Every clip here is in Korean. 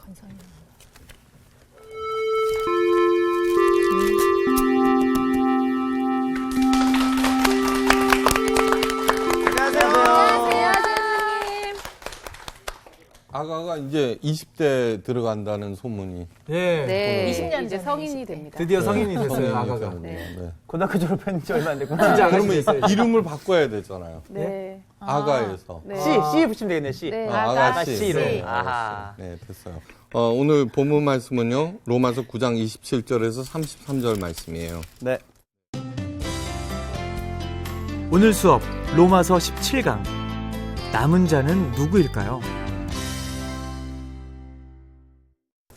감사합니다. 아가가 이제 20대 들어간다는 소문이. 예. 네, 20년 이제 전에 성인이 20대. 됩니다. 드디어 성인이 됐어요, 성인이 아가가. 됐군요. 네. 고등학교 졸업한 지 얼마 안 됐구나. 진짜 아가씨 그러면 됐어요. 이름을 바꿔야 되잖아요. 네. 아가에서. 네. C 붙이면 되겠네, C. 네. 아가씨. C로. 네, 아하. 네, 됐어요. 오늘 본문 말씀은요, 로마서 9장 27절에서 33절 말씀이에요. 네. 오늘 수업 로마서 17강 남은 자는 누구일까요?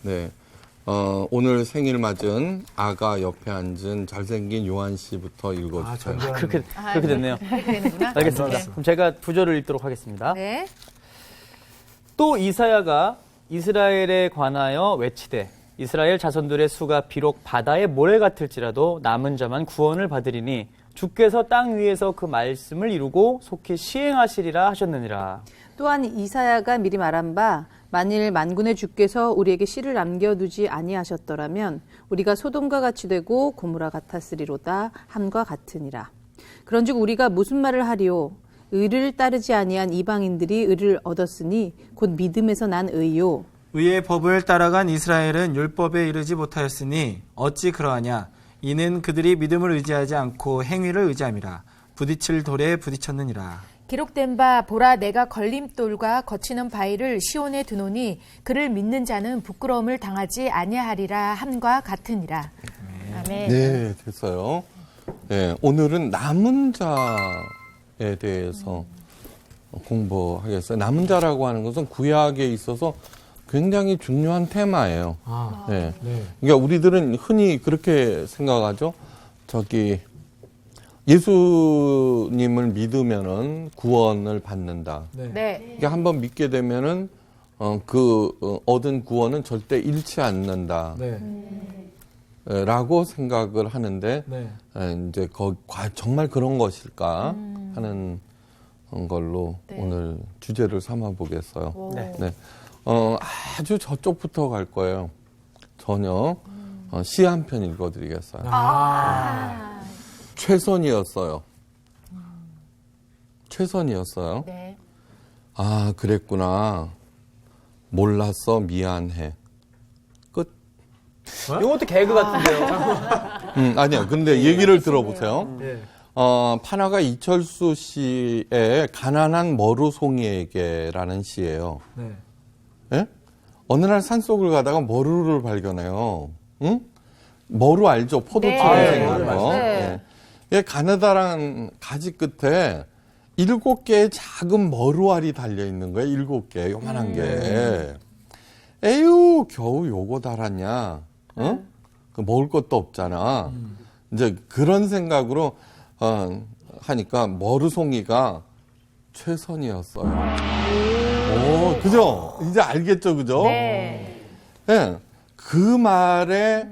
네. 오늘 생일 맞은 아가 옆에 앉은 잘생긴 요한 씨부터 읽어주세요. 그렇게 됐네요. 되는구나. 알겠습니다. 그럼 제가 구절을 읽도록 하겠습니다. 네. 또 이사야가 이스라엘에 관하여 외치되 이스라엘 자손들의 수가 비록 바다의 모래 같을지라도 남은 자만 구원을 받으리니 주께서 땅 위에서 그 말씀을 이루고 속히 시행하시리라 하셨느니라. 또한 이사야가 미리 말한 바 만일 만군의 주께서 우리에게 씨를 남겨두지 아니하셨더라면 우리가 소돔과 같이 되고 고무라 같았으리로다 함과 같으니라. 그런즉 우리가 무슨 말을 하리요? 의를 따르지 아니한 이방인들이 의를 얻었으니 곧 믿음에서 난 의요. 의의 법을 따라간 이스라엘은 율법에 이르지 못하였으니 어찌 그러하냐? 이는 그들이 믿음을 의지하지 않고 행위를 의지함이라. 부딪힐 돌에 부딪혔느니라. 기록된 바 보라 내가 걸림돌과 거치는 바위를 시온에 두노니 그를 믿는 자는 부끄러움을 당하지 아니하리라 함과 같으니라. 아멘. 네, 됐어요. 네, 오늘은 남은 자에 대해서 공부하겠어요. 남은 자라고 하는 것은 구약에 있어서 굉장히 중요한 테마예요. 네. 네. 그러니까 우리들은 흔히 그렇게 생각하죠. 예수님을 믿으면은 구원을 받는다. 네. 그러니까 한번 믿게 되면은 얻은 구원은 절대 잃지 않는다. 네. 라고 생각을 하는데 네. 이제 정말 그런 것일까 하는 걸로 오늘 주제를 삼아 보겠어요. 네. 아주 저쪽부터 갈 거예요. 전혀 시 한 편 읽어드리겠어요. 최선이었어요. 최선이었어요. 네. 아, 그랬구나. 몰랐어, 미안해. 끝. 이것도 개그 같은데요. 아니요. 근데 얘기를 들어보세요. 네. 판화가 이철수 씨의 가난한 머루송이에게라는 시예요. 네. 예? 어느 날 산속을 가다가 머루를 발견해요. 응? 머루 알죠? 포도처럼 네. 생긴 거. 네. 예, 가느다란 가지 끝에 7개의 작은 머루알이 달려있는 거예요. 7개, 요만한 게. 에휴, 겨우 요거 달았냐? 응? 먹을 것도 없잖아. 이제 그런 생각으로 하니까 머루송이가 최선이었어요. 오, 그죠? 이제 알겠죠, 그죠? 네. 예, 그 말에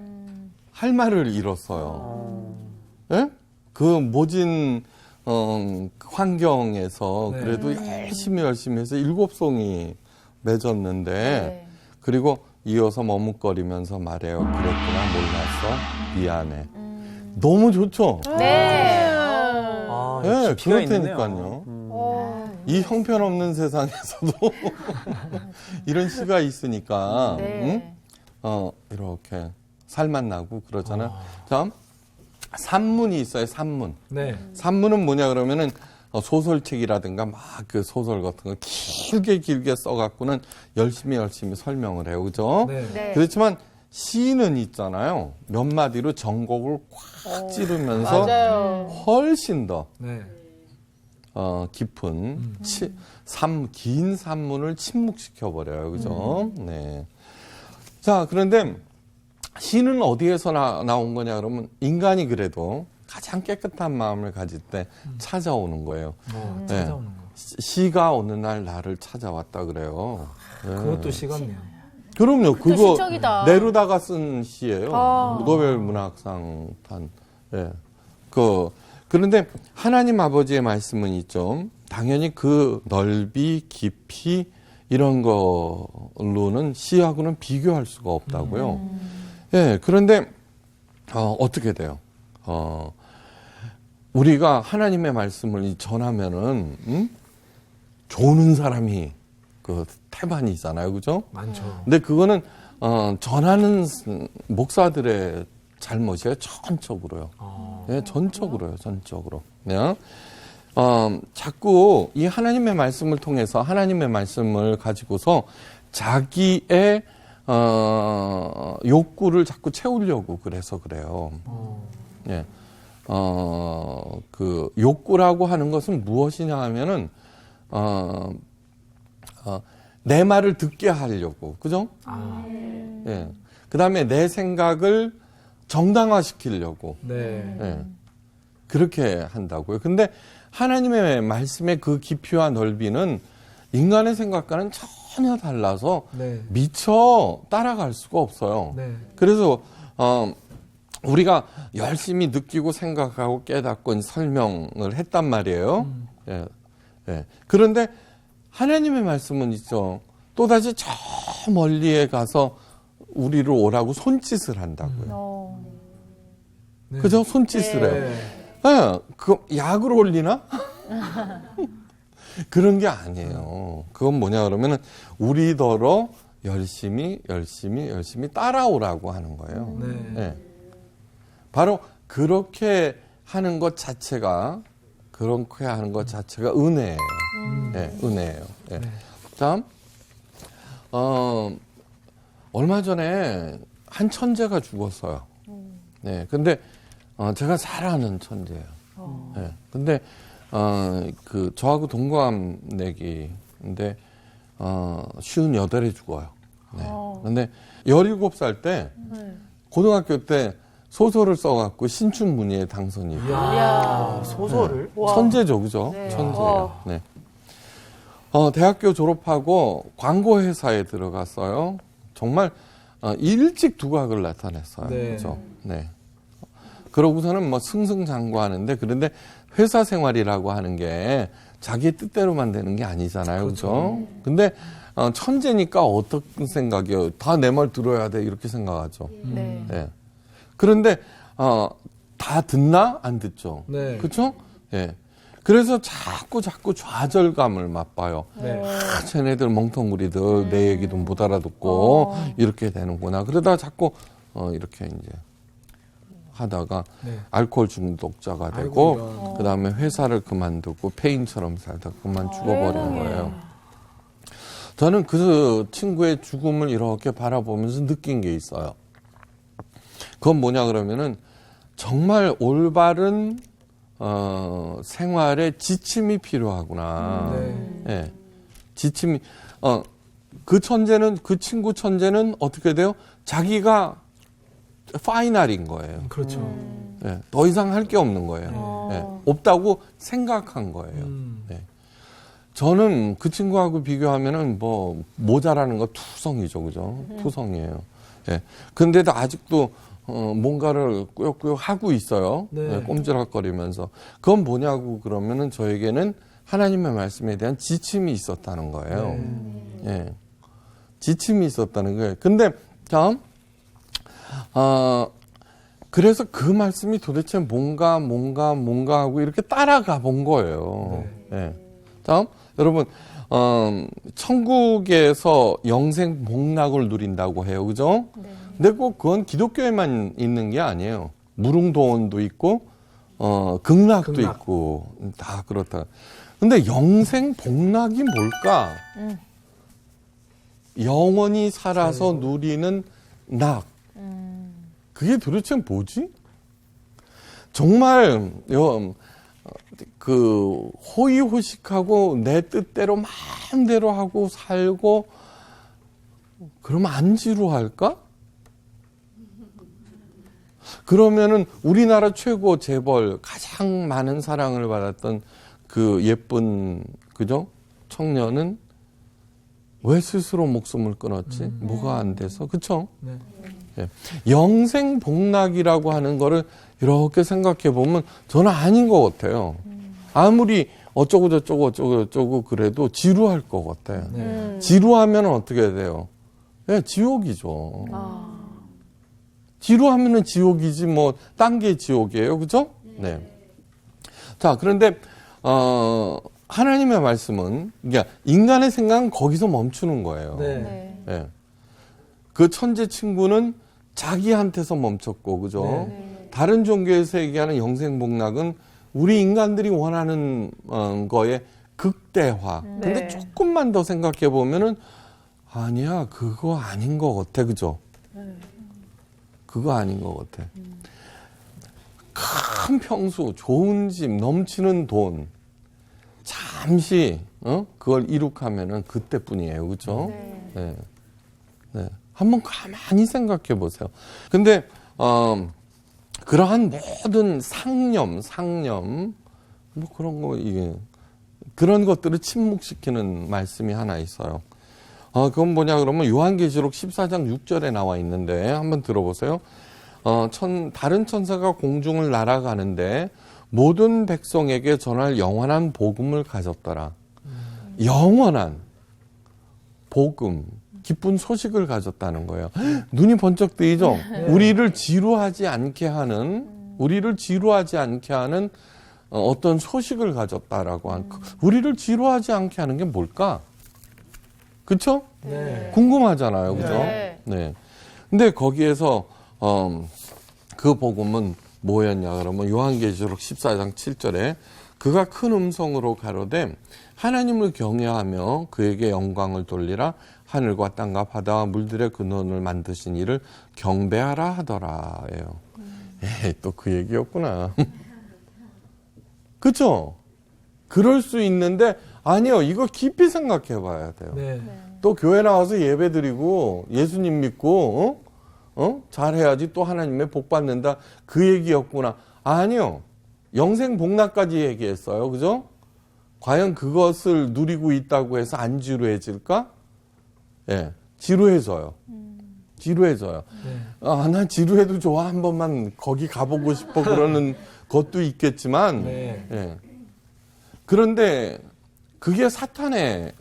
할 말을 잃었어요. 예? 그 모진 환경에서 네. 그래도 열심히 해서 7송이 맺었는데 네. 그리고 이어서 머뭇거리면서 말해요. 그랬구나, 몰랐어, 미안해. 너무 좋죠? 네. 아, 예, 깊이가 있네요. 그렇다니까요. 이 형편없는 세상에서도 이런 시가 있으니까 네. 응? 이렇게 살맛 나고 그러잖아요. 자, 산문이 있어요. 산문. 네. 산문은 뭐냐 그러면은 소설책이라든가 막 그 소설 같은 거 길게 써갖고는 열심히 설명을 해요. 그죠? 네. 네. 그렇지만 시는 있잖아요. 몇 마디로 전곡을 꽉 찌르면서 맞아요. 훨씬 더 네. 깊은 긴 산문을 침묵시켜 버려요. 그죠? 네. 자, 그런데 시는 어디에서 나온 거냐 그러면 인간이 그래도 가장 깨끗한 마음을 가질 때 찾아오는 거예요. 네. 찾아오는 거. 시가 어느 날 나를 찾아왔다 그래요. 네. 그것도 시간네요. 그럼요. 그거 시적이다. 네루다가 쓴 시예요. 노벨 문학상 탄. 예. 그런데 하나님 아버지의 말씀은 있죠. 당연히 그 넓이, 깊이 이런 걸로는 시하고는 비교할 수가 없다고요. 예, 그런데 어떻게 돼요? 우리가 하나님의 말씀을 전하면은 조는 사람이 그 태반이잖아요, 그죠? 많죠. 근데 그거는 전하는 목사들의 잘못이에요, 전적으로요. 예, 전적으로요, 전적으로. 네. 자꾸 이 하나님의 말씀을 통해서 하나님의 말씀을 가지고서 자기의 욕구를 자꾸 채우려고 그래서 그래요. 예. 그 욕구라고 하는 것은 무엇이냐 하면은 내 말을 듣게 하려고, 그죠? 예. 그다음에 내 생각을 정당화시키려고. 네. 예. 그렇게 한다고요. 근데 하나님의 말씀의 그 깊이와 넓이는 인간의 생각과는 전혀 달라서 네. 미처 따라갈 수가 없어요. 네. 그래서 우리가 열심히 느끼고 생각하고 깨닫고 설명을 했단 말이에요. 예. 예. 그런데 하나님의 말씀은 있죠. 또다시 저 멀리에 가서 우리를 오라고 손짓을 한다고요. 네. 그죠? 손짓을 해요. 네. 예, 그 약을 올리나? 그런 게 아니에요. 그건 뭐냐 그러면은 우리더러 열심히 따라오라고 하는 거예요. 네. 예. 바로 그렇게 하는 것 자체가 은혜예요. 예, 은혜예요. 예. 네. 다음, 얼마 전에 한 천재가 죽었어요. 네, 근데 제가 잘 아는 천재예요. 네, 근데 그 저하고 동갑내기인데 58에 죽어요. 네. 근데 17살 때 고등학교 때 소설을 써갖고 신춘문예에 당선이 돼요. 이야, 소설을? 천재죠, 그죠? 천재예요. 네. 대학교 졸업하고 광고회사에 들어갔어요. 정말 일찍 두각을 나타냈어요. 네. 그죠? 네. 그러고서는 뭐 승승장구하는데, 그런데 회사 생활이라고 하는 게 자기 뜻대로만 되는 게 아니잖아요. 그죠? 근데 천재니까 어떤 생각이에요? 다 내 말 들어야 돼, 이렇게 생각하죠. 네. 네. 그런데 다 듣나? 안 듣죠. 네. 그렇죠? 예. 그래서 자꾸 좌절감을 맛봐요. 네. 쟤네들 멍텅구리들 내 얘기도 못 알아듣고 이렇게 되는구나. 그러다가 자꾸 이렇게 이제 하다가 네. 알코올 중독자가 아이고, 되고 이런. 그다음에 회사를 그만두고 폐인처럼 살다가 그만 죽어버린 거예요. 저는 그 친구의 죽음을 이렇게 바라보면서 느낀 게 있어요. 그건 뭐냐 그러면은 정말 올바른 생활에 지침이 필요하구나. 예. 지침이 그 친구 천재는 어떻게 돼요? 자기가 파이널인 거예요. 그렇죠. 예. 더 이상 할 게 없는 거예요. 예. 없다고 생각한 거예요. 예. 저는 그 친구하고 비교하면은 뭐 모자라는 거 투성이죠, 그죠? 투성이에요. 예. 근데도 아직도 뭔가를 꾸역꾸역 하고 있어요. 네. 예, 꼼지락거리면서. 그건 뭐냐고 그러면은 저에게는 하나님의 말씀에 대한 지침이 있었다는 거예요. 예. 지침이 있었다는 거예요. 근데 다음, 그래서 그 말씀이 도대체 뭔가 하고 이렇게 따라가 본 거예요. 예. 다음, 여러분, 천국에서 영생 복락을 누린다고 해요. 그죠? 근데 꼭 그건 기독교에만 있는 게 아니에요. 무릉도원도 있고, 극락도 극락. 있고, 다 그렇다. 근데 영생 복락이 뭘까? 영원히 살아서 누리는 낙. 그게 도대체 뭐지? 정말, 그, 호의호식하고 내 뜻대로 마음대로 하고 살고, 그러면 안 지루할까? 그러면은 우리나라 최고 재벌, 가장 많은 사랑을 받았던 그 예쁜, 그죠? 청년은 왜 스스로 목숨을 끊었지? 뭐가 안 돼서? 그쵸? 네. 예. 영생 복락이라고 하는 거를 이렇게 생각해 보면 저는 아닌 것 같아요. 아무리 어쩌고 저쩌고 그래도 지루할 것 같아. 지루하면 어떻게 돼요? 네, 지옥이죠. 지루하면은 지옥이지 뭐 딴 게 지옥이에요. 그죠? 네. 자, 그런데 하나님의 말씀은 그러니까 인간의 생각은 거기서 멈추는 거예요. 네. 예. 그 천재 친구는 자기한테서 멈췄고, 그죠? 다른 종교에서 얘기하는 영생복락은 우리 인간들이 원하는 거에 극대화. 근데 조금만 더 생각해 보면은 아니야, 그거 아닌 것 같아, 그죠? 그거 아닌 것 같아. 큰 평수, 좋은 집, 넘치는 돈, 잠시 그걸 이룩하면은 그때뿐이에요, 그죠? 네. 네. 한번 가만히 생각해 보세요. 근데 그러한 모든 상념 뭐 그런 거 이게 그런 것들을 침묵시키는 말씀이 하나 있어요. 그건 뭐냐 그러면 요한계시록 14장 6절에 나와 있는데 한번 들어보세요. 다른 천사가 공중을 날아가는데 모든 백성에게 전할 영원한 복음을 가졌더라. 영원한 복음, 기쁜 소식을 가졌다는 거예요. 눈이 번쩍 뜨이죠? 우리를 지루하지 않게 하는 어떤 소식을 가졌다라고 한, 우리를 지루하지 않게 하는 게 뭘까? 그쵸? 네. 궁금하잖아요. 그죠? 네. 근데 거기에서, 그 복음은 뭐였냐 그러면 요한계시록 14장 7절에 그가 큰 음성으로 가로되 하나님을 경외하며 그에게 영광을 돌리라 하늘과 땅과 바다와 물들의 근원을 만드신 이를 경배하라 하더라예요. 또 그 얘기였구나. 그렇죠? 그럴 수 있는데 아니요. 이거 깊이 생각해 봐야 돼요. 네. 또 교회 나와서 예배 드리고 예수님 믿고 잘해야지 또 하나님의 복 받는다. 그 얘기였구나. 아니요. 영생 복락까지 얘기했어요. 그죠? 과연 그것을 누리고 있다고 해서 안 지루해질까? 예. 지루해져요. 지루해져요. 난 지루해도 좋아. 한 번만 거기 가보고 싶어. 그러는 것도 있겠지만, 예. 그런데 그게 사탄의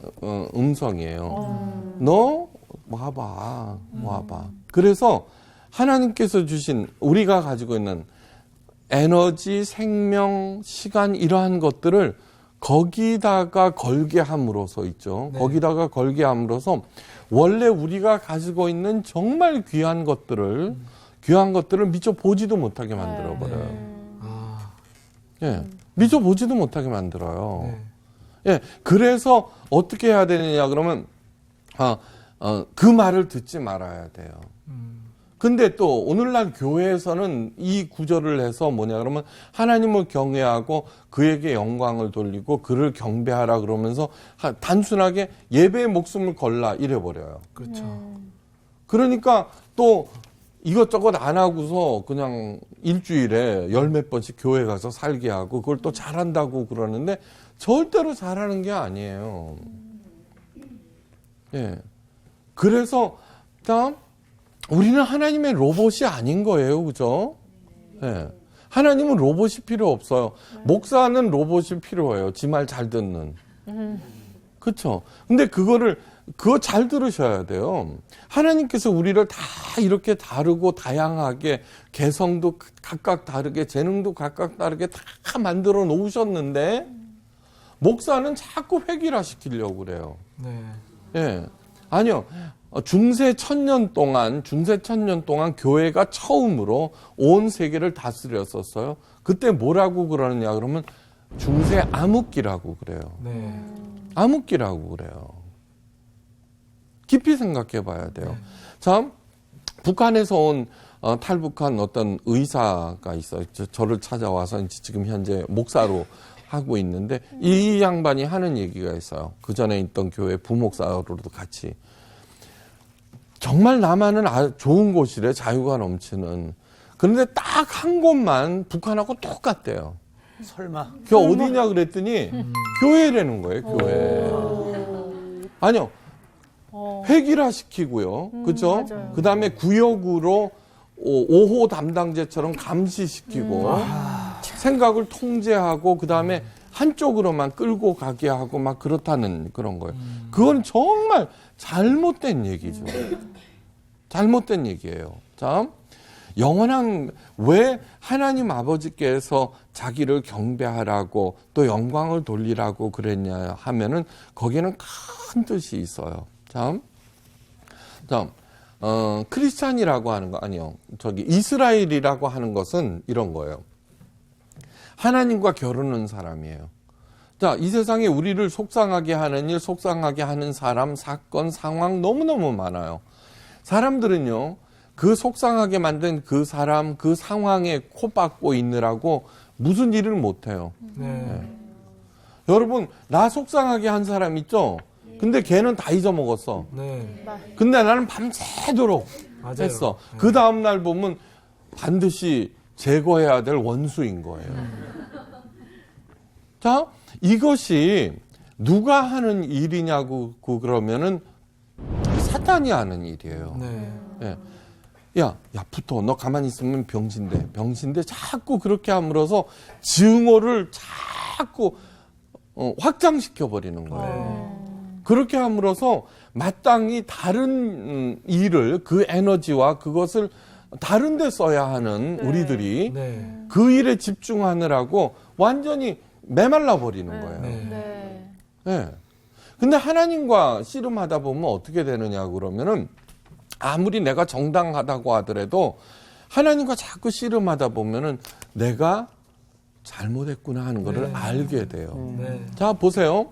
음성이에요. 너 와봐. 그래서 하나님께서 주신 우리가 가지고 있는 에너지, 생명, 시간 이러한 것들을 거기다가 걸게 함으로써 있죠. 거기다가 걸게 함으로써 원래 우리가 가지고 있는 정말 귀한 것들을 미처 보지도 못하게 만들어 버려요. 예, 미처 보지도 못하게 만들어요. 예, 그래서 어떻게 해야 되느냐 그러면 그 말을 듣지 말아야 돼요. 근데 또 오늘날 교회에서는 이 구절을 해서 뭐냐 그러면 하나님을 경외하고 그에게 영광을 돌리고 그를 경배하라 그러면서 단순하게 예배의 목숨을 걸라 이래버려요. 그렇죠. 그러니까 또 이것저것 안 하고서 그냥 일주일에 열 몇 번씩 교회 가서 살게 하고 그걸 또 잘한다고 그러는데 절대로 잘하는 게 아니에요. 예. 그래서 다음 우리는 하나님의 로봇이 아닌 거예요. 그죠? 예. 하나님은 로봇이 필요 없어요. 목사는 로봇이 필요해요. 지 말 잘 듣는. 그쵸? 근데 그거 잘 들으셔야 돼요. 하나님께서 우리를 다 이렇게 다르고 다양하게 개성도 각각 다르게 재능도 각각 다르게 다 만들어 놓으셨는데 목사는 자꾸 획일화 시키려고 그래요. 네. 예. 아니요. 중세 천년 동안 교회가 처음으로 온 세계를 다스렸었어요. 그때 뭐라고 그러느냐 그러면 중세 암흑기라고 그래요. 네. 암흑기라고 그래요. 깊이 생각해 봐야 돼요. 참, 북한에서 온 탈북한 어떤 의사가 있어요. 저를 찾아와서 지금 현재 목사로 하고 있는데 이 양반이 하는 얘기가 있어요. 그 전에 있던 교회 부목사로도 같이. 정말 남한은 좋은 곳이래. 자유가 넘치는. 그런데 딱 한 곳만 북한하고 똑같대요. 설마. 그게 어디냐 그랬더니 교회라는 거예요. 교회. 아니요. 획일화 시키고요. 그죠? 그 다음에 구역으로 5호 담당제처럼 감시시키고 생각을 통제하고 그 다음에 한쪽으로만 끌고 가게 하고 막 그렇다는 그런 거예요. 그건 정말 잘못된 얘기죠. 잘못된 얘기예요. 자, 영원한 왜 하나님 아버지께서 자기를 경배하라고 또 영광을 돌리라고 그랬냐 하면은 거기에는 큰 뜻이 있어요. 자, 크리스찬이라고 하는 거 아니요. 이스라엘이라고 하는 것은 이런 거예요. 하나님과 겨루는 사람이에요. 자, 이 세상에 우리를 속상하게 하는 일, 속상하게 하는 사람, 사건, 상황 너무너무 많아요. 사람들은요, 그 속상하게 만든 그 사람, 그 상황에 코박고 있느라고 무슨 일을 못해요. 네. 여러분, 나 속상하게 한 사람 있죠? 근데 걔는 다 잊어먹었어. 네. 근데 나는 밤새도록 맞아요. 했어. 그 다음날 보면 반드시 제거해야 될 원수인 거예요. 자, 이것이 누가 하는 일이냐고 그러면은 사탄이 하는 일이에요. 네. 예. 야, 붙어. 너 가만히 있으면 병신데 자꾸 그렇게 함으로써 증오를 자꾸 확장시켜 버리는 거예요. 그렇게 함으로써 마땅히 다른 일을 그 에너지와 그것을 다른 데 써야 하는 우리들이 네. 그 일에 집중하느라고 완전히 메말라 버리는 거예요. 네. 네. 근데 하나님과 씨름하다 보면 어떻게 되느냐 그러면은 아무리 내가 정당하다고 하더라도 하나님과 자꾸 씨름하다 보면은 내가 잘못했구나 하는 거를 알게 돼요. 네. 자, 보세요.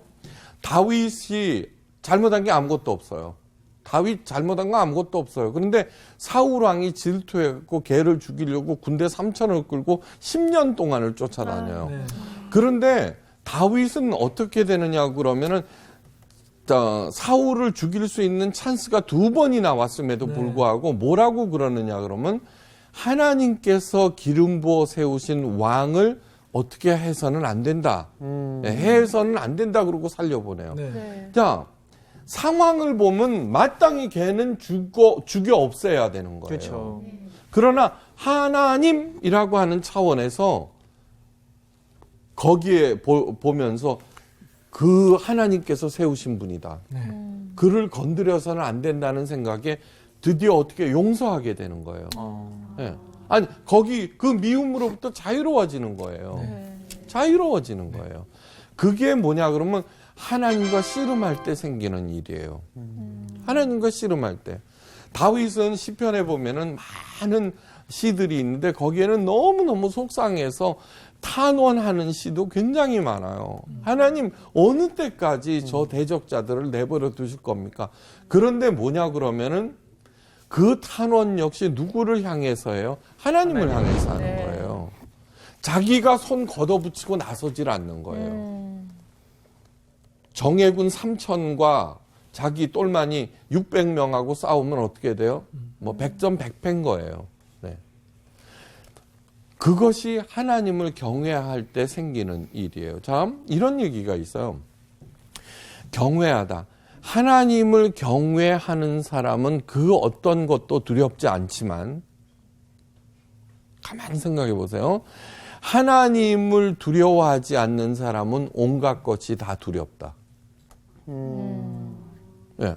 다윗이 잘못한 게 아무것도 없어요. 다윗 잘못한 거 아무것도 없어요. 그런데 사울 왕이 질투해갖고 걔를 죽이려고 군대 3,000을 끌고 10년 동안을 쫓아다녀요. 네. 그런데 다윗은 어떻게 되느냐 그러면은 사울을 죽일 수 있는 찬스가 2번이나 왔음에도 불구하고 뭐라고 그러느냐 그러면 하나님께서 기름 부어 세우신 왕을 어떻게 해서는 안 된다. 해서는 안 된다 그러고 살려보내요. 네. 자, 상황을 보면 마땅히 걔는 죽여 없애야 되는 거예요. 그렇죠. 그러나 하나님이라고 하는 차원에서 거기에 보면서 그 하나님께서 세우신 분이다. 그를 건드려서는 안 된다는 생각에 드디어 어떻게 용서하게 되는 거예요. 네. 아니, 거기 그 미움으로부터 자유로워지는 거예요. 자유로워지는 거예요. 그게 뭐냐 그러면 하나님과 씨름할 때 생기는 일이에요. 하나님과 씨름할 때. 다윗은 시편에 보면은 많은 시들이 있는데 거기에는 너무너무 속상해서 탄원하는 시도 굉장히 많아요. 하나님 어느 때까지 저 대적자들을 내버려 두실 겁니까? 그런데 뭐냐 그러면은 그 탄원 역시 누구를 향해서예요? 하나님을 향해서 하는 거예요. 자기가 손 걷어붙이고 나서질 않는 거예요. 정예군 3,000과 자기 똘마니 600명하고 싸우면 어떻게 돼요? 뭐 100점 100패인 거예요. 네. 그것이 하나님을 경외할 때 생기는 일이에요. 참 이런 얘기가 있어요. 경외하다. 하나님을 경외하는 사람은 그 어떤 것도 두렵지 않지만 가만히 생각해 보세요. 하나님을 두려워하지 않는 사람은 온갖 것이 다 두렵다. 예.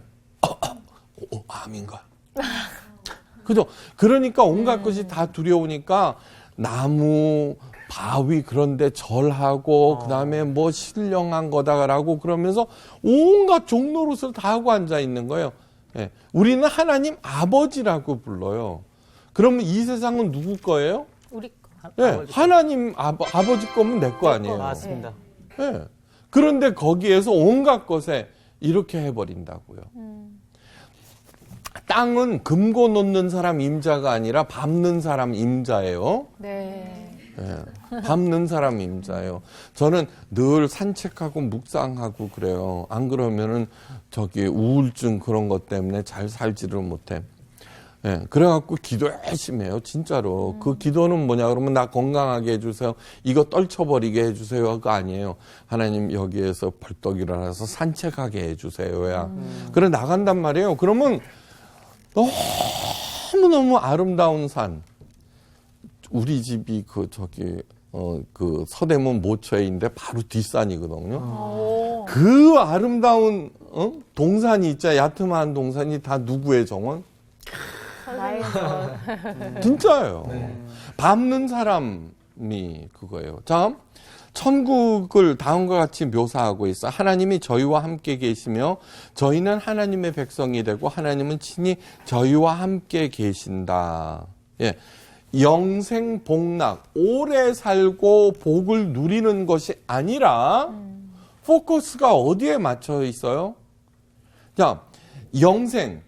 암인가? 그죠? 그러니까 온갖 것이 다 두려우니까 나무, 바위 그런데 절하고 그다음에 뭐 신령한 거다라고 그러면서 온갖 종노릇을 다 하고 앉아 있는 거예요. 예. 우리는 하나님 아버지라고 불러요. 그러면 이 세상은 누구 거예요? 우리 예. 하나님 아버지 거면 내 거 아니에요. 맞습니다. 예. 그런데 거기에서 온갖 것에 이렇게 해버린다고요. 땅은 금고 놓는 사람 임자가 아니라 밟는 사람 임자예요. 네. 예, 밟는 사람 임자예요. 저는 늘 산책하고 묵상하고 그래요. 안 그러면은 우울증 그런 것 때문에 잘 살지를 못해. 예, 그래갖고 기도 열심히 해요. 진짜로. 그 기도는 뭐냐 그러면 나 건강하게 해주세요. 이거 떨쳐버리게 해주세요. 그거 아니에요. 하나님 여기에서 벌떡 일어나서 산책하게 해주세요야. 그래 나간단 말이에요. 그러면 너무너무 아름다운 산. 우리 집이 그 서대문 모처에 있는데 바로 뒷산이거든요. 그 아름다운 동산이 있자 야트한 동산이 다 누구의 정원? 나의 진짜예요. 밟는 사람이 그거예요. 자, 천국을 다음과 같이 묘사하고 있어. 하나님이 저희와 함께 계시며 저희는 하나님의 백성이 되고 하나님은 친히 저희와 함께 계신다. 예. 영생 복락, 오래 살고 복을 누리는 것이 아니라 포커스가 어디에 맞춰 있어요? 자, 영생,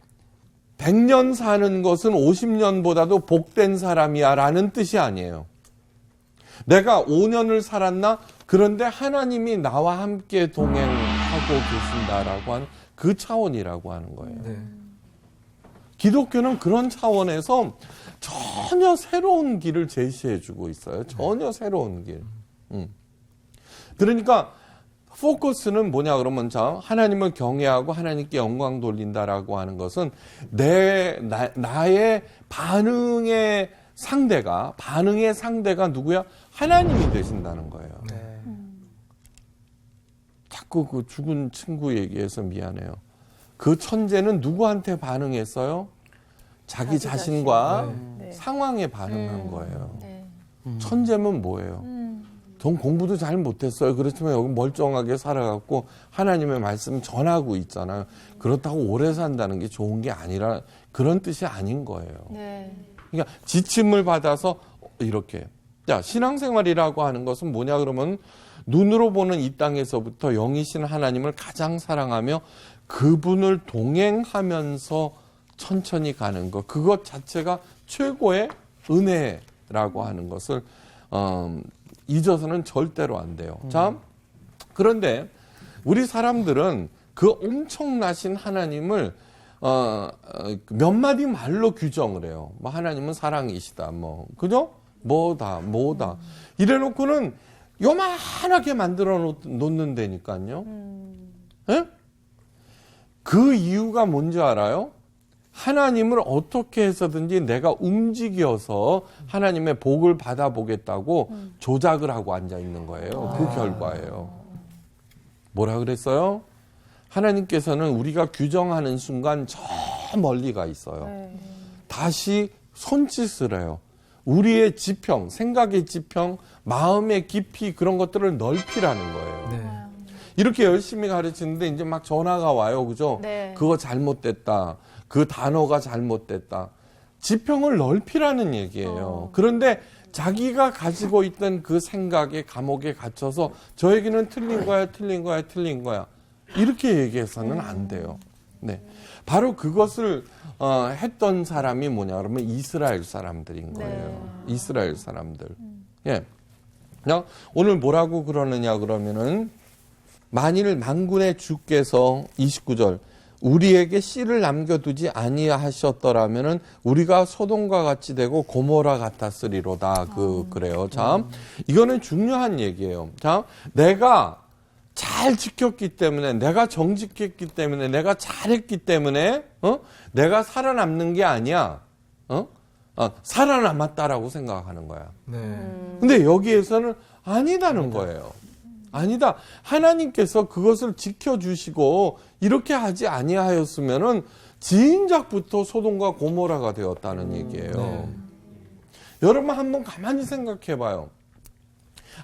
100년 사는 것은 50년보다도 복된 사람이야 라는 뜻이 아니에요. 내가 5년을 살았나? 그런데 하나님이 나와 함께 동행하고 계신다라고 하는 그 차원이라고 하는 거예요. 기독교는 그런 차원에서 전혀 새로운 길을 제시해주고 있어요. 전혀 새로운 길. 그러니까 포커스는 뭐냐 그러면 자 하나님을 경외하고 하나님께 영광 돌린다라고 하는 것은 나의 반응의 상대가 누구야? 하나님이 되신다는 거예요. 자꾸 그 죽은 친구 얘기해서 미안해요. 그 천재는 누구한테 반응했어요? 자기 자신과 상황에 반응한 거예요. 천재면 뭐예요? 전 공부도 잘 못했어요. 그렇지만 여기 멀쩡하게 살아갖고 하나님의 말씀 전하고 있잖아요. 그렇다고 오래 산다는 게 좋은 게 아니라 그런 뜻이 아닌 거예요. 그러니까 지침을 받아서 이렇게. 자, 신앙생활이라고 하는 것은 뭐냐 그러면 눈으로 보는 이 땅에서부터 영이신 하나님을 가장 사랑하며 그분을 동행하면서 천천히 가는 것. 그것 자체가 최고의 은혜라고 하는 것을 잊어서는 절대로 안 돼요. 자, 그런데 우리 사람들은 그 엄청나신 하나님을 몇 마디 말로 규정을 해요. 뭐 하나님은 사랑이시다. 뭐 그죠? 뭐다. 이래놓고는 요만하게 만들어 놓는다니까요. 예? 그 이유가 뭔지 알아요? 하나님을 어떻게 해서든지 내가 움직여서 하나님의 복을 받아보겠다고 조작을 하고 앉아 있는 거예요. 그 결과예요. 뭐라 그랬어요? 하나님께서는 우리가 규정하는 순간 저 멀리가 있어요. 다시 손짓을 해요. 우리의 지평, 생각의 지평, 마음의 깊이 그런 것들을 넓히라는 거예요. 이렇게 열심히 가르치는데 이제 막 전화가 와요. 그죠? 그거 잘못됐다. 그 단어가 잘못됐다. 지평을 넓히라는 얘기예요. 그런데 자기가 가지고 있던 그 생각의 감옥에 갇혀서 저에게는 틀린 거야. 이렇게 얘기해서는 안 돼요. 네. 바로 그것을 했던 사람이 뭐냐 그러면 이스라엘 사람들인 거예요. 이스라엘 사람들. 예. 그냥 오늘 뭐라고 그러느냐 그러면은 만일 만군의 주께서 29절 우리에게 씨를 남겨두지 아니하셨더라면은 우리가 소돔과 같이 되고 고모라 같았으리로다. 그래요. 자, 이거는 중요한 얘기예요. 자, 내가 잘 지켰기 때문에, 내가 정직했기 때문에, 내가 잘했기 때문에, 내가 살아남는 게 아니야. 살아남았다라고 생각하는 거야. 근데 여기에서는 아니다는 거예요. 아니다. 하나님께서 그것을 지켜주시고 이렇게 하지 아니하였으면은 지인작부터 소돔과 고모라가 되었다는 얘기예요. 여러분 한번 가만히 생각해 봐요.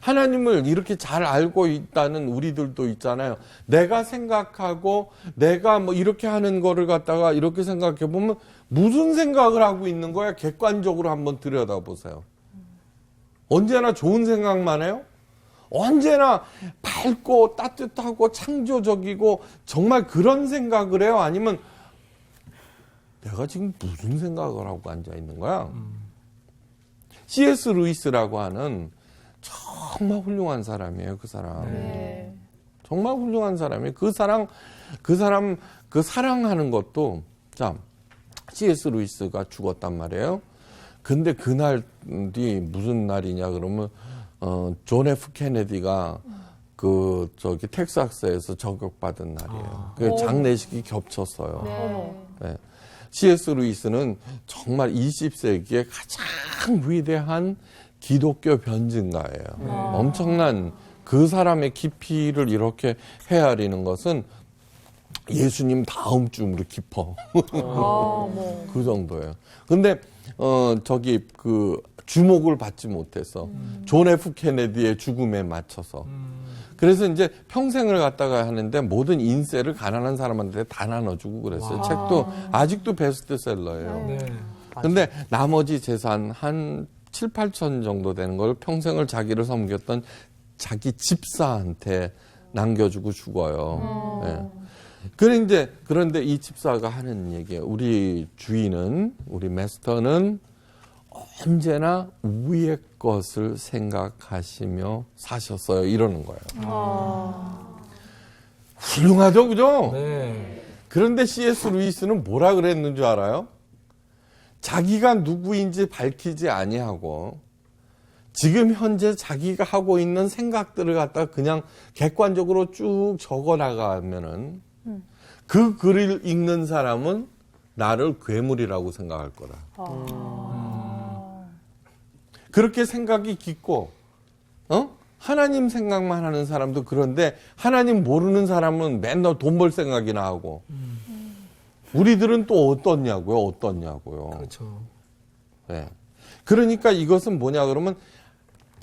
하나님을 이렇게 잘 알고 있다는 우리들도 있잖아요. 내가 생각하고 내가 뭐 이렇게 하는 거를 갖다가 이렇게 생각해 보면 무슨 생각을 하고 있는 거야? 객관적으로 한번 들여다보세요. 언제나 좋은 생각만 해요? 언제나 밝고 따뜻하고 창조적이고 정말 그런 생각을 해요? 아니면 내가 지금 무슨 생각을 하고 앉아 있는 거야? C.S. 루이스라고 하는 정말 훌륭한 사람이에요. 그 사람. 정말 훌륭한 사람이에요. 그 사랑하는 것도 자 C.S. 루이스가 죽었단 말이에요. 근데 그날이 무슨 날이냐 그러면 존 F 케네디가 텍사스에서 저격받은 날이에요. 그 장례식이 겹쳤어요. 네. C.S. 루이스는 정말 20세기에 가장 위대한 기독교 변증가예요. 엄청난 그 사람의 깊이를 이렇게 헤아리는 것은 예수님 다음 쯤으로 깊어. 그 정도예요. 근데 저기 그 주목을 받지 못해서 존 F 케네디의 죽음에 맞춰서 그래서 이제 평생을 갖다가 하는데 모든 인세를 가난한 사람한테 다 나눠주고 그랬어요. 책도 아직도 베스트셀러예요. 네. 근데 나머지 재산 한 7, 8천 정도 되는 걸 평생을 자기를 섬겼던 자기 집사한테 남겨주고 죽어요. 네. 그런데 이 집사가 하는 얘기예요. 우리 주인은, 우리 마스터는 언제나 위의 것을 생각하시며 사셨어요. 이러는 거예요. 훌륭하죠, 그죠? 네. 그런데 C.S. 루이스는 뭐라 그랬는 줄 알아요? 자기가 누구인지 밝히지 아니하고 지금 현재 자기가 하고 있는 생각들을 갖다가 그냥 객관적으로 쭉 적어 나가면은 그 글을 읽는 사람은 나를 괴물이라고 생각할 거다. 그렇게 생각이 깊고, 하나님 생각만 하는 사람도 그런데 하나님 모르는 사람은 맨날 돈 벌 생각이나 하고, 우리들은 또 어떻냐고요? 그렇죠. 네. 그러니까 이것은 뭐냐 그러면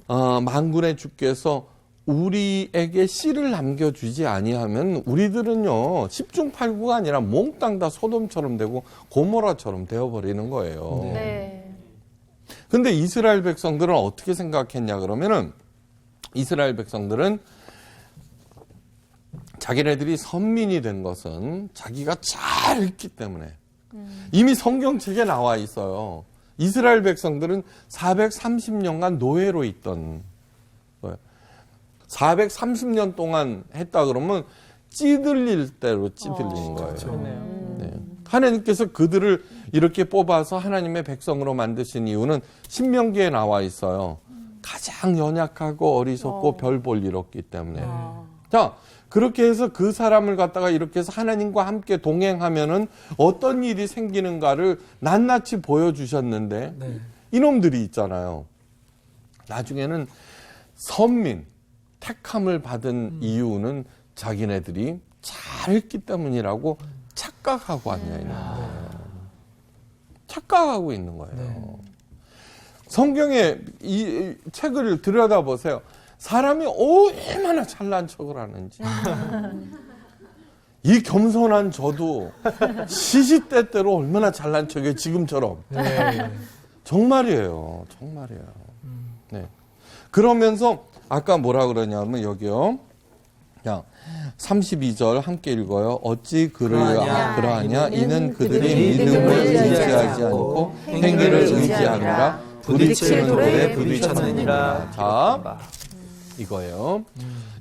만군의 주께서 우리에게 씨를 남겨주지 아니하면 우리들은요 10중 8구가 아니라 몽땅 다 소돔처럼 되고 고모라처럼 되어버리는 거예요. 네. 근데 이스라엘 백성들은 어떻게 생각했냐 그러면은 이스라엘 백성들은 자기네들이 선민이 된 것은 자기가 잘 읽기 때문에 이미 성경책에 나와 있어요. 이스라엘 백성들은 430년간 노예로 있던 거예요. 430년 동안 했다 그러면 찌들릴 대로 찌들리는 거예요. 그렇네요. 네. 하나님께서 그들을 이렇게 뽑아서 하나님의 백성으로 만드신 이유는 신명기에 나와 있어요. 가장 연약하고 어리석고 별 볼 일 없기 때문에. 자, 그렇게 해서 그 사람을 갖다가 이렇게 해서 하나님과 함께 동행하면은 어떤 일이 생기는가를 낱낱이 보여주셨는데 네. 이놈들이 있잖아요. 나중에는 선민, 택함을 받은 이유는 자기네들이 잘했기 때문이라고 착각하고 앉아 있는 거예요. 착각하고 있는 거예요. 네. 성경에 이 책을 들여다보세요. 사람이 얼마나 잘난 척을 하는지. 이 겸손한 저도 시시때때로 얼마나 잘난 척이에요. 지금처럼. 네. 정말이에요. 네. 그러면서 아까 뭐라 그러냐면 여기요. 그냥 32절 함께 읽어요. 어찌 그러하냐 이는 그들이 믿음을 의지하지 않고 행위를 의지하느라 부딪힐 돌에 부딪혔느니라. 자, 이거예요.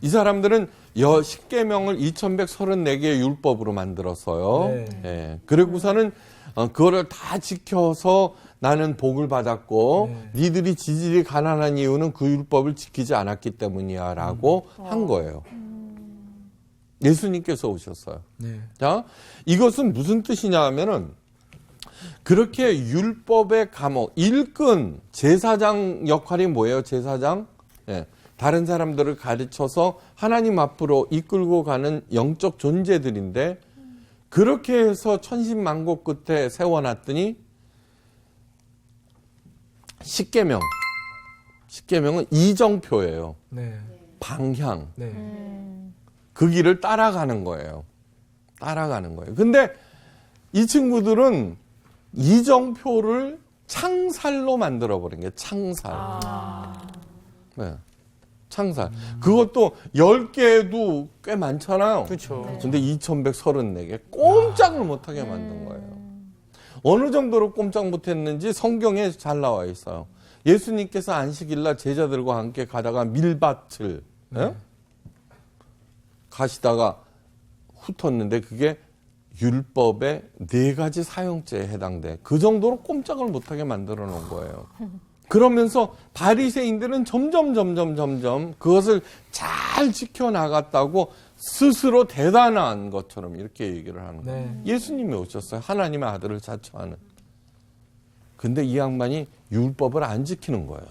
이 사람들은 십계명을 2134개의 율법으로 만들었어요. 네. 예. 그리고서는 그거를 다 지켜서 나는 복을 받았고 니들이 지질이 가난한 이유는 그 율법을 지키지 않았기 때문이야 라고 한 거예요. 예수님께서 오셨어요. 네. 자, 이것은 무슨 뜻이냐 하면은 그렇게 율법의 감옥, 일꾼, 제사장 역할이 뭐예요? 제사장? 예. 다른 사람들을 가르쳐서 하나님 앞으로 이끌고 가는 영적 존재들인데 그렇게 해서 천신만고 끝에 세워놨더니 십계명은 이정표예요. 네. 방향. 네. 그 길을 따라가는 거예요. 근데 이 친구들은 이정표를 창살로 만들어버린 게 창살. 네. 창살. 그것도 10개도 꽤 많잖아요. 그렇죠. 근데 2134개 꼼짝을 못하게 만든 거예요. 어느 정도로 꼼짝 못했는지 성경에 잘 나와 있어요. 예수님께서 안식일날 제자들과 함께 가다가 밀밭을 가시다가 훑었는데 그게 율법의 4가지 사형죄에 해당돼. 그 정도로 꼼짝을 못하게 만들어 놓은 거예요. 그러면서 바리새인들은 점점 그것을 잘 지켜나갔다고 스스로 대단한 것처럼 이렇게 얘기를 하는 거예요. 네. 예수님이 오셨어요. 하나님의 아들을 자처하는. 근데 이 양반이 율법을 안 지키는 거예요.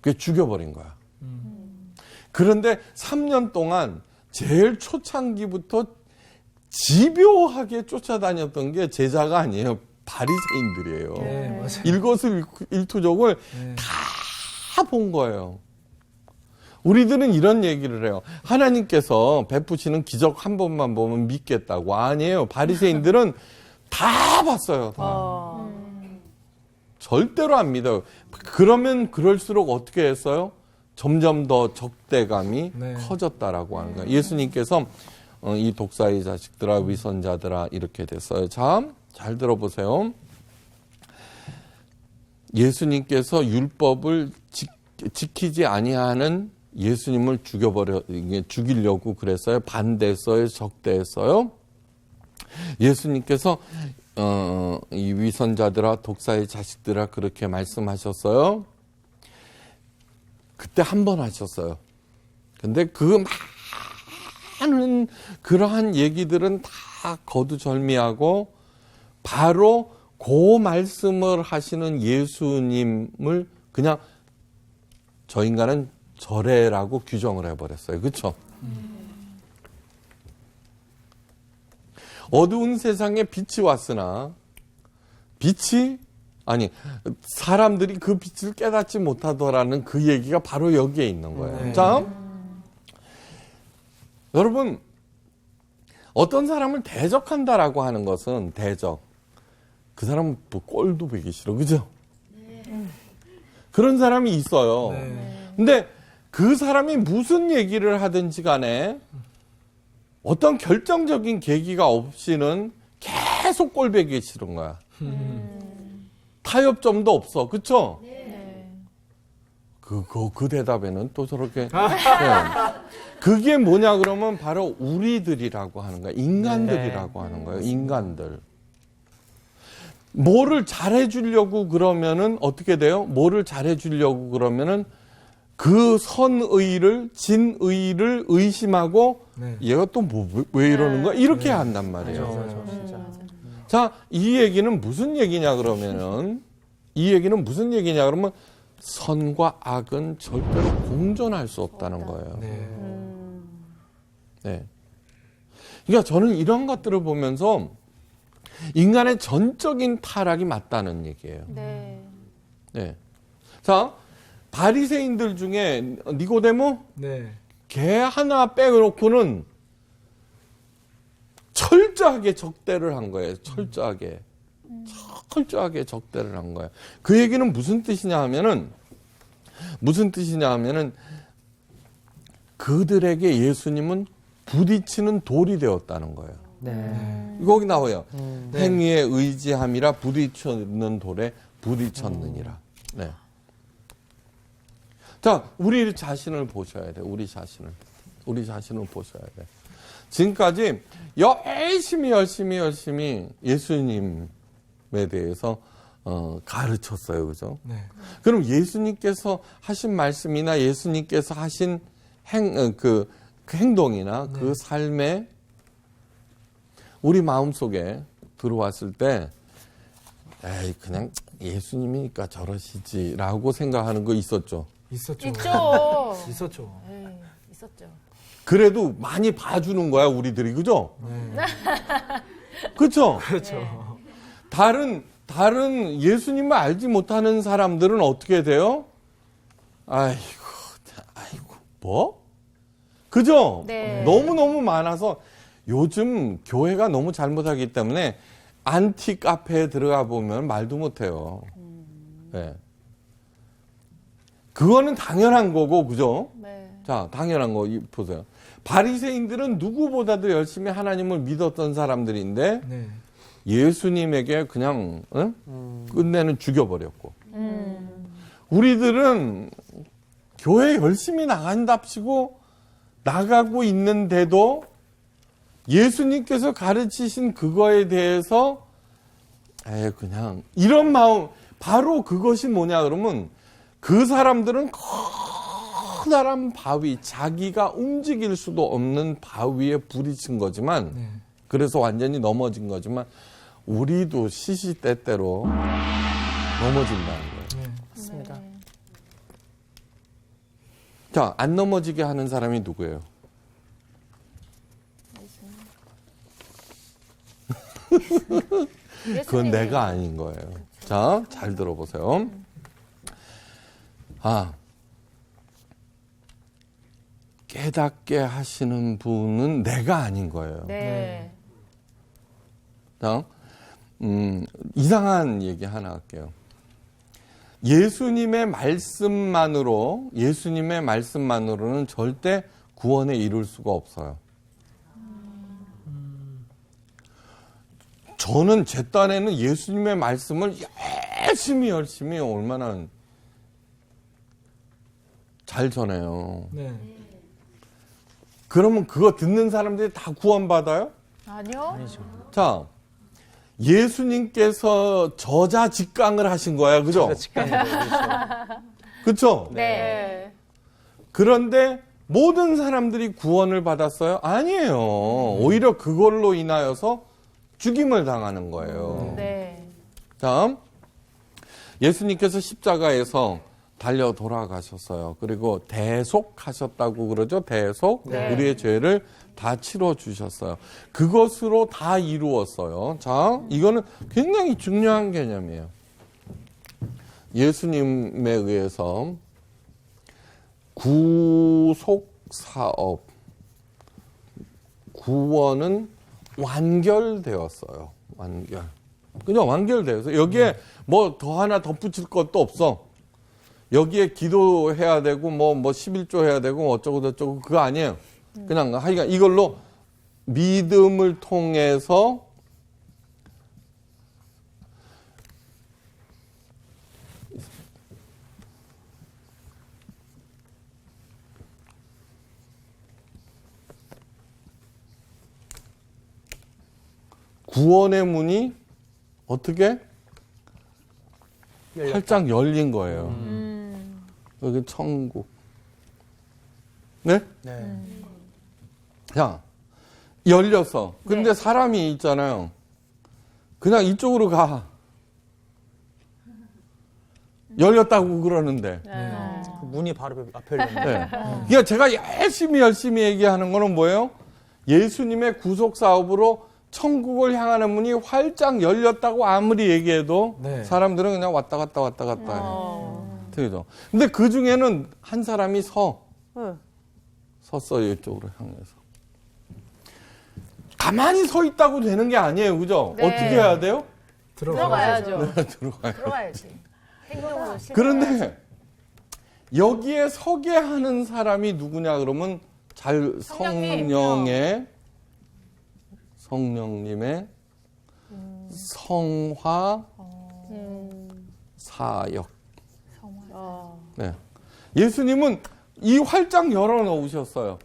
그게 죽여버린 거야. 그런데 3년 동안 제일 초창기부터 집요하게 쫓아다녔던 게 제자가 아니에요. 바리새인들이에요. 네, 맞아요. 일거수일투족을 네. 다 본 거예요. 우리들은 이런 얘기를 해요. 하나님께서 베푸시는 기적 한 번만 보면 믿겠다고. 아니에요. 바리새인들은 다 봤어요. 다. 절대로 안 믿어요. 그러면 그럴수록 어떻게 했어요? 점점 더 적대감이 네. 커졌다라고 하는 거예요. 예수님께서 이 독사의 자식들아 위선자들아 이렇게 됐어요. 자, 잘 들어보세요. 예수님께서 율법을 지키지 아니하는 예수님을 죽이려고 그랬어요. 반대했어요. 적대했어요. 예수님께서 이 위선자들아 독사의 자식들아 그렇게 말씀하셨어요. 그때 한 번 하셨어요. 근데 그 많은 그러한 얘기들은 다 거두절미하고 바로 그 말씀을 하시는 예수님을 그냥 저 인간은 저래라고 규정을 해버렸어요. 그렇죠? 어두운 세상에 빛이 왔으나 사람들이 그 빛을 깨닫지 못하더라는 그 얘기가 바로 여기에 있는 거예요. 네. 자, 여러분 어떤 사람을 대적한다라고 하는 것은 그 사람은 뭐 꼴도 보기 싫어, 그죠? 그런 사람이 있어요. 네. 근데 그 사람이 무슨 얘기를 하든지 간에 어떤 결정적인 계기가 없이는 계속 꼴보기 싫은 거야. 타협점도 없어. 그쵸? 그 대답에는 또 저렇게. 네. 그게 뭐냐 그러면 바로 우리들이라고 하는 거야. 인간들이라고 하는 거예요. 인간들. 뭐를 잘해주려고 그러면은 어떻게 돼요? 뭐를 잘해주려고 그러면은 그 선의를, 진의를 의심하고 네. 얘가 또 왜 이러는 거야? 이렇게 한단 말이에요. 맞아, 진짜. 자, 이 얘기는 무슨 얘기냐 그러면 선과 악은 절대로 공존할 수 없다는 거예요. 네. 네. 그러니까 저는 이런 것들을 보면서 인간의 전적인 타락이 맞다는 얘기예요. 네. 자, 바리새인들 중에 니고데모 네. 걔 하나 빼놓고는 철저하게 적대를 한 거예요. 철저하게 적대를 한 거예요. 그 얘기는 무슨 뜻이냐 하면은 그들에게 예수님은 부딪히는 돌이 되었다는 거예요. 네. 거기 나와요. 네. 행위에 의지함이라 부딪히는 돌에 부딪혔느니라. 네. 자, 우리 자신을 보셔야 돼. 우리 자신을 보셔야 돼. 지금까지 열심히 예수님에 대해서 가르쳤어요. 그죠? 네. 그럼 예수님께서 하신 말씀이나 예수님께서 하신 그 행동이나 네. 그 삶에 우리 마음속에 들어왔을 때 에이 그냥 예수님이니까 저러시지라고 생각하는 거 있었죠. 있었죠. 있었죠. 네, 있었죠. 그래도 많이 봐주는 거야 우리들이. 그죠? 네. 그렇죠? 그렇죠. 다른 예수님을 알지 못하는 사람들은 어떻게 돼요? 아이고 뭐? 그죠? 네. 너무 많아서 요즘 교회가 너무 잘못하기 때문에 안티 카페에 들어가 보면 말도 못해요. 네. 그거는 당연한 거고, 그죠? 네. 자, 당연한 거 보세요. 바리새인들은 누구보다도 열심히 하나님을 믿었던 사람들인데 네. 예수님에게 그냥 끝내는 죽여버렸고, 우리들은 교회 열심히 나간답시고 나가고 있는데도 예수님께서 가르치신 그거에 대해서 그냥 이런 마음, 바로 그것이 뭐냐 그러면 그 사람들은 커다란 바위, 자기가 움직일 수도 없는 바위에 부딪힌 거지만, 네. 그래서 완전히 넘어진 거지만 우리도 시시때때로 넘어진다는 거예요. 자, 안 넘어지게 하는 사람이 누구예요? 그건 내가 아닌 거예요. 자, 잘 들어보세요. 깨닫게 하시는 분은 내가 아닌 거예요. 네. 자, 이상한 얘기 하나 할게요. 예수님의 말씀만으로는 절대 구원에 이룰 수가 없어요. 저는 제 딴에는 예수님의 말씀을 열심히 얼마나 잘 전해요. 네. 그러면 그거 듣는 사람들이 다 구원받아요? 아니요. 자, 예수님께서 저자직강을 하신 거야, 그죠? 그렇죠? 네. 그런데 모든 사람들이 구원을 받았어요? 아니에요. 오히려 그걸로 인하여서 죽임을 당하는 거예요. 네. 다음, 예수님께서 십자가에서 달려 돌아가셨어요. 그리고 대속하셨다고 그러죠. 대속. 네. 우리의 죄를 다 치러 주셨어요. 그것으로 다 이루었어요. 자, 이거는 굉장히 중요한 개념이에요. 예수님에 의해서 구속 사업, 구원은 완결되었어요. 완결. 그냥 완결되어서 여기에 뭐 더 하나 덧붙일 것도 없어. 여기에 기도해야 되고 뭐 11조 해야 되고 어쩌고 저쩌고 그거 아니에요. 그냥 하여간 이걸로 믿음을 통해서 구원의 문이 어떻게 활짝 열린 거예요. 여기 천국. 네? 자, 열렸어. 근데 사람이 있잖아요. 그냥 이쪽으로 가. 열렸다고 그러는데. 문이 바로 앞에 열렸네. 네. 그러니까 제가 열심히 얘기하는 거는 뭐예요? 예수님의 구속 사업으로 천국을 향하는 문이 활짝 열렸다고 아무리 얘기해도 네. 사람들은 그냥 왔다 갔다 해요. 그죠? 근데 그 중에는 한 사람이 섰어요. 이쪽으로 향해서. 가만히 서 있다고 되는 게 아니에요. 그죠? 네. 어떻게 해야 돼요? 들어가야죠. 들어가요. 들어가야지. 행동으로 실천해야지. 그런데 여기에 서게 하는 사람이 누구냐 그러면 성령님의 성화 사역. 네. 예수님은 이 활짝 열어 놓으셨어요.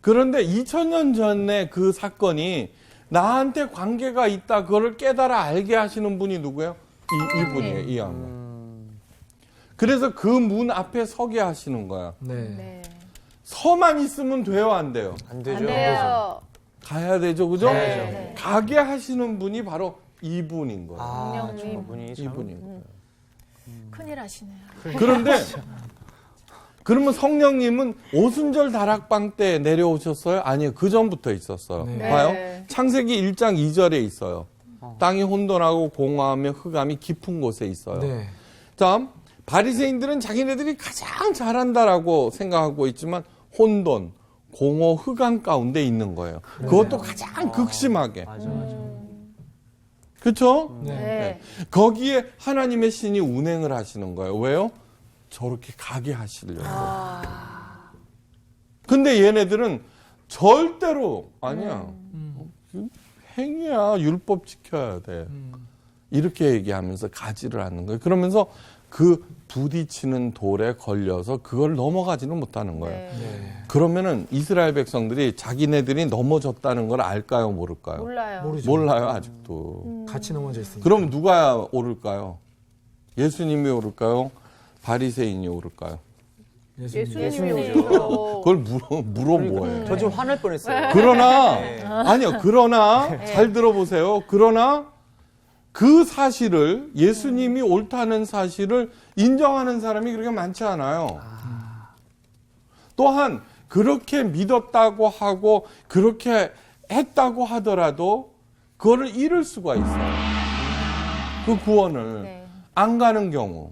그런데 2000년 전에 그 사건이 나한테 관계가 있다, 그거를 깨달아 알게 하시는 분이 누구예요? 이분이에요, 이 양반. 그래서 그 문 앞에 서게 하시는 거야. 네. 네. 서만 있으면 돼요, 안 돼요? 안 되죠. 안 돼요. 가야 되죠, 그죠? 네. 가게 하시는 분이 바로 이분인 거예요. 성령님. 저분이 참 이분인 거예요. 큰일 하시네요. 그런데 그러면 성령님은 오순절 다락방 때 내려오셨어요? 아니요, 그 전부터 있었어요. 네. 봐요. 창세기 1장 2절에 있어요. 땅이 혼돈하고 공허하며 흑암이 깊은 곳에 있어요. 네. 자, 바리새인들은 자기네들이 가장 잘한다라고 생각하고 있지만 혼돈, 공허, 흑암 가운데 있는 거예요. 그것도 가장 극심하게. 맞아. 그렇죠? 네. 네. 거기에 하나님의 신이 운행을 하시는 거예요. 왜요? 저렇게 가게 하시려고. 근데 얘네들은 절대로 아니야. 행위야. 율법 지켜야 돼. 이렇게 얘기하면서 가지를 않는 거예요. 그러면서 그 부딪히는 돌에 걸려서 그걸 넘어가지는 못하는 거예요. 네. 그러면은 이스라엘 백성들이 자기네들이 넘어졌다는 걸 알까요, 모를까요? 몰라요. 모르죠. 몰라요, 아직도. 같이 넘어져 있으니까. 그럼 누가 오를까요? 예수님이 오를까요? 바리새인이 오를까요? 예수님이 예수님이 오셔서 그걸 물어 뭐예요? 저 좀 화날 뻔했어요. 그러나 네. 아니요. 그러나 잘 들어보세요. 그러나 그 사실을 예수님이 옳다는 사실을 인정하는 사람이 그렇게 많지 않아요. 또한 그렇게 믿었다고 하고 그렇게 했다고 하더라도 그거를 잃을 수가 있어요. 그 구원을 네. 안 가는 경우.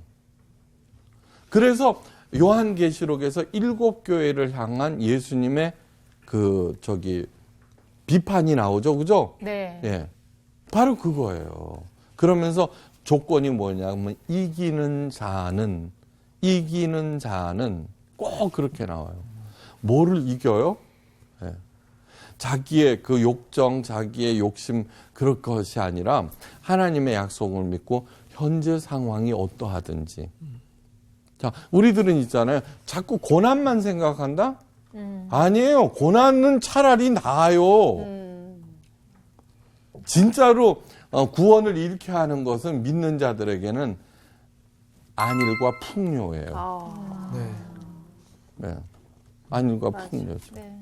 그래서 요한계시록에서 7교회를 향한 예수님의 비판이 나오죠. 그죠? 네. 예. 바로 그거예요. 그러면서 조건이 뭐냐면 이기는 자는 꼭 그렇게 나와요. 뭐를 이겨요? 예. 자기의 그 욕정, 자기의 욕심 그럴 것이 아니라 하나님의 약속을 믿고 현재 상황이 어떠하든지. 자, 우리들은 있잖아요. 자꾸 고난만 생각한다? 아니에요. 고난은 차라리 나아요. 진짜로 구원을 잃게 하는 것은 믿는 자들에게는 안일과 풍요예요. 네. 안일과 풍요죠. 네.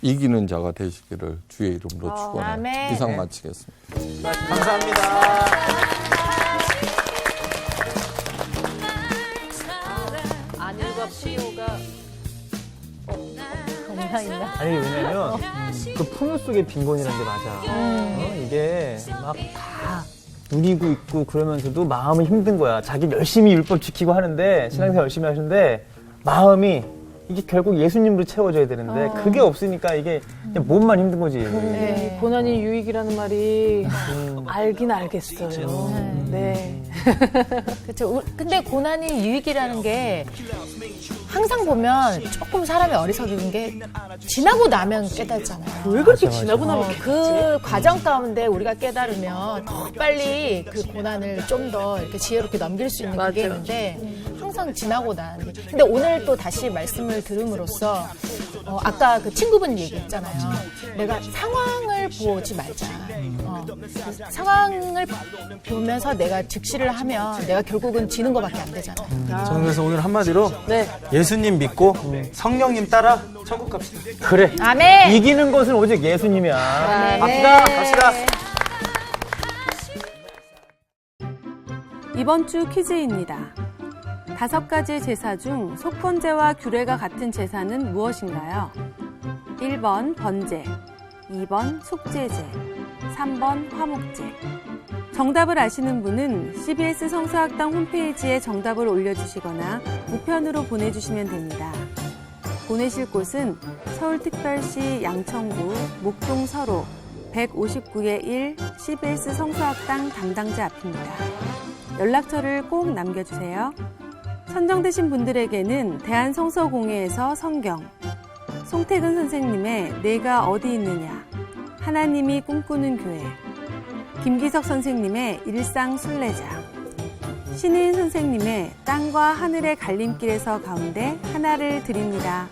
이기는 자가 되시기를 주의 이름으로 축원해요. 아멘. 이상 마치겠습니다. 감사합니다. 안일과 풍요가 아니 왜냐면 그 풍요 속의 빈곤이라는 게 맞아. 이게 막 다 누리고 있고 그러면서도 마음은 힘든 거야. 자기 열심히 율법 지키고 하는데 신앙생활 열심히 하시는데 마음이 이게 결국 예수님으로 채워져야 되는데 그게 없으니까 이게 그냥 몸만 힘든 거지. 네, 고난이 유익이라는 말이 알긴 알겠어요. 네. 그렇죠. 근데 고난이 유익이라는 게 항상 보면 조금 사람이 어리석은 게 지나고 나면 깨닫잖아요. 왜 그렇게 지나고 나면 그 과정 가운데 우리가 깨달으면 더 빨리 그 고난을 좀 더 이렇게 지혜롭게 넘길 수 있는 게 있는데 항상 지나고 난. 근데 오늘 또 다시 말씀을 들음으로써 아까 그 친구분 얘기했잖아요. 내가 상황을 보지 말자. 상황을 보면서 내가 즉시를 하면 내가 결국은 지는 것밖에 안 되잖아요. 저는 그래서 오늘 한마디로 네. 예수님 믿고 성령님 따라 천국 갑시다. 그래. 아멘. 이기는 것은 오직 예수님이야. 갑시다. 이번 주 퀴즈입니다. 5가지 제사 중 속번제와 규례가 같은 제사는 무엇인가요? 1번 번제, 2번 속죄제, 3번 화목제. 정답을 아시는 분은 CBS 성서학당 홈페이지에 정답을 올려주시거나 우편으로 보내주시면 됩니다. 보내실 곳은 서울특별시 양천구 목동 서로 159-1 CBS 성서학당 담당자 앞입니다. 연락처를 꼭 남겨주세요. 선정되신 분들에게는 대한성서공회에서 성경, 송태근 선생님의 내가 어디 있느냐, 하나님이 꿈꾸는 교회, 김기석 선생님의 일상 순례자, 신인 선생님의 땅과 하늘의 갈림길에서 가운데 하나를 드립니다.